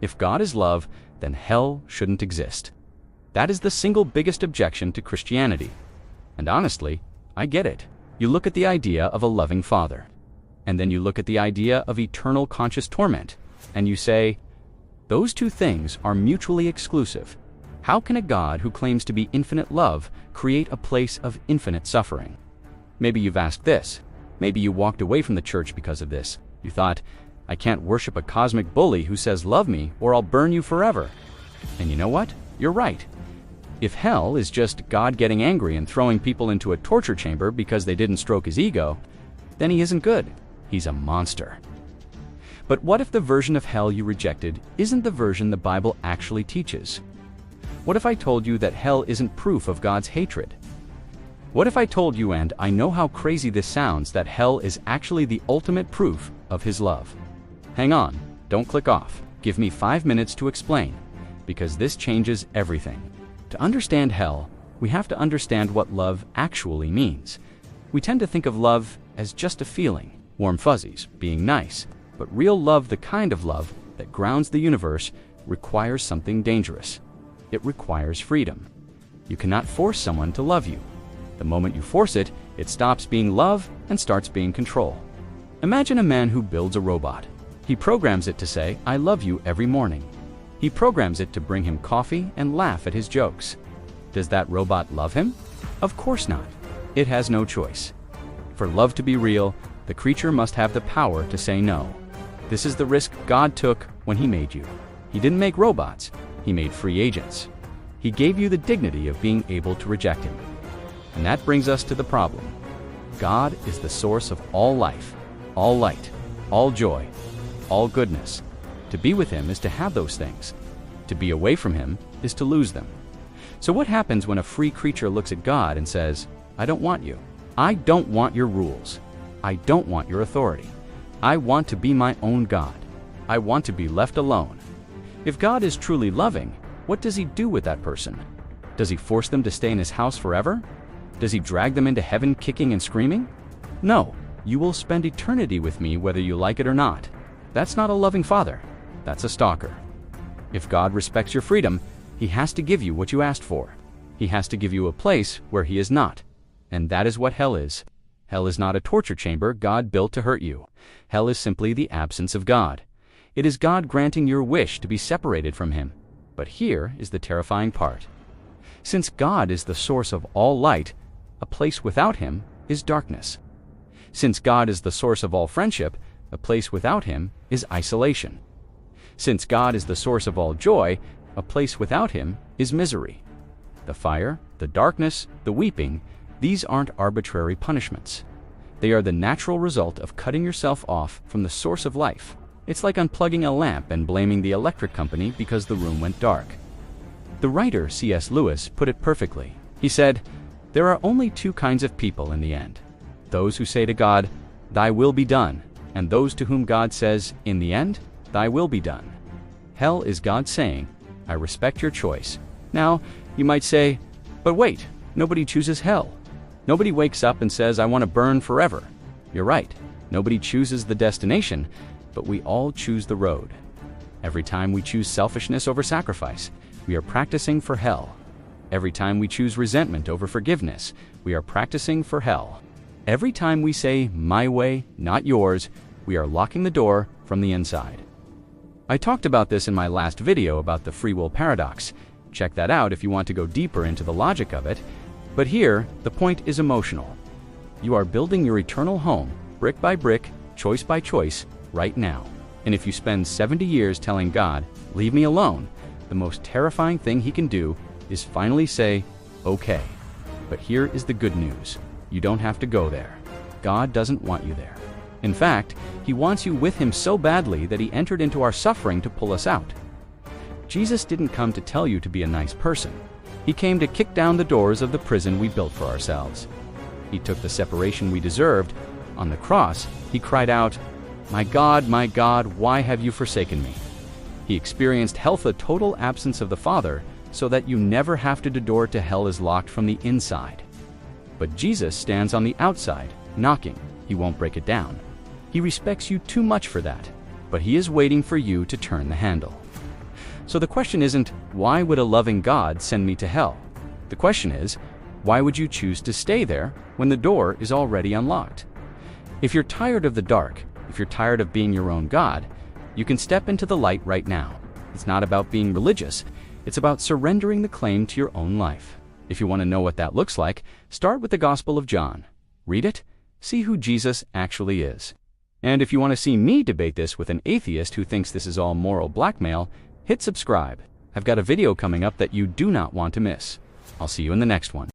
If God is love, then hell shouldn't exist. That is the single biggest objection to Christianity. And honestly, I get it. You look at the idea of a loving Father, and then you look at the idea of eternal conscious torment, and you say, those two things are mutually exclusive. How can a God who claims to be infinite love create a place of infinite suffering? Maybe you've asked this. Maybe you walked away from the church because of this. You thought, I can't worship a cosmic bully who says love me or I'll burn you forever. And you know what? You're right. If hell is just God getting angry and throwing people into a torture chamber because they didn't stroke his ego, then he isn't good. He's a monster. But what if the version of hell you rejected isn't the version the Bible actually teaches? What if I told you that hell isn't proof of God's hatred? What if I told you, and I know how crazy this sounds, that hell is actually the ultimate proof of his love? Hang on, don't click off. Give me 5 minutes to explain, because this changes everything. To understand hell, we have to understand what love actually means. We tend to think of love as just a feeling, warm fuzzies, being nice, but real love, the kind of love that grounds the universe, requires something dangerous. It requires freedom. You cannot force someone to love you. The moment you force it, it stops being love and starts being control. Imagine a man who builds a robot. He programs it to say, I love you every morning. He programs it to bring him coffee and laugh at his jokes. Does that robot love him? Of course not. It has no choice. For love to be real, the creature must have the power to say no. This is the risk God took when he made you. He didn't make robots. He made free agents. He gave you the dignity of being able to reject him. And that brings us to the problem. God is the source of all life, all light, all joy, all goodness. To be with him is to have those things. To be away from him is to lose them. So what happens when a free creature looks at God and says, I don't want you. I don't want your rules. I don't want your authority. I want to be my own God. I want to be left alone. If God is truly loving, what does he do with that person? Does he force them to stay in his house forever? Does he drag them into heaven kicking and screaming? No, you will spend eternity with me whether you like it or not. That's not a loving father. That's a stalker. If God respects your freedom, he has to give you what you asked for. He has to give you a place where he is not. And that is what hell is. Hell is not a torture chamber God built to hurt you. Hell is simply the absence of God. It is God granting your wish to be separated from him. But here is the terrifying part. Since God is the source of all light, a place without him is darkness. Since God is the source of all friendship, a place without him is isolation. Since God is the source of all joy, a place without him is misery. The fire, the darkness, the weeping, these aren't arbitrary punishments. They are the natural result of cutting yourself off from the source of life. It's like unplugging a lamp and blaming the electric company because the room went dark. The writer C.S. Lewis put it perfectly. He said, there are only two kinds of people in the end. Those who say to God, thy will be done, and those to whom God says, in the end, thy will be done. Hell is God saying, I respect your choice. Now, you might say, but wait, nobody chooses hell. Nobody wakes up and says, I want to burn forever. You're right. Nobody chooses the destination, but we all choose the road. Every time we choose selfishness over sacrifice, we are practicing for hell. Every time we choose resentment over forgiveness, we are practicing for hell. Every time we say, my way, not yours, we are locking the door from the inside. I talked about this in my last video about the free will paradox. Check that out if you want to go deeper into the logic of it. But here, the point is emotional. You are building your eternal home, brick by brick, choice by choice, right now. And if you spend 70 years telling God, leave me alone, the most terrifying thing he can do is finally say, okay. But here is the good news. You don't have to go there. God doesn't want you there. In fact, he wants you with him so badly that he entered into our suffering to pull us out. Jesus didn't come to tell you to be a nice person. He came to kick down the doors of the prison we built for ourselves. He took the separation we deserved. On the cross, he cried out, my God, why have you forsaken me? He experienced hell, the total absence of the Father, so that you never have to. The door to hell is locked from the inside. But Jesus stands on the outside, knocking. He won't break it down. He respects you too much for that, but he is waiting for you to turn the handle. So the question isn't, why would a loving God send me to hell? The question is, why would you choose to stay there when the door is already unlocked? If you're tired of the dark, if you're tired of being your own God, you can step into the light right now. It's not about being religious, it's about surrendering the claim to your own life. If you want to know what that looks like, start with the Gospel of John. Read it, see who Jesus actually is. And if you want to see me debate this with an atheist who thinks this is all moral blackmail, hit subscribe. I've got a video coming up that you do not want to miss. I'll see you in the next one.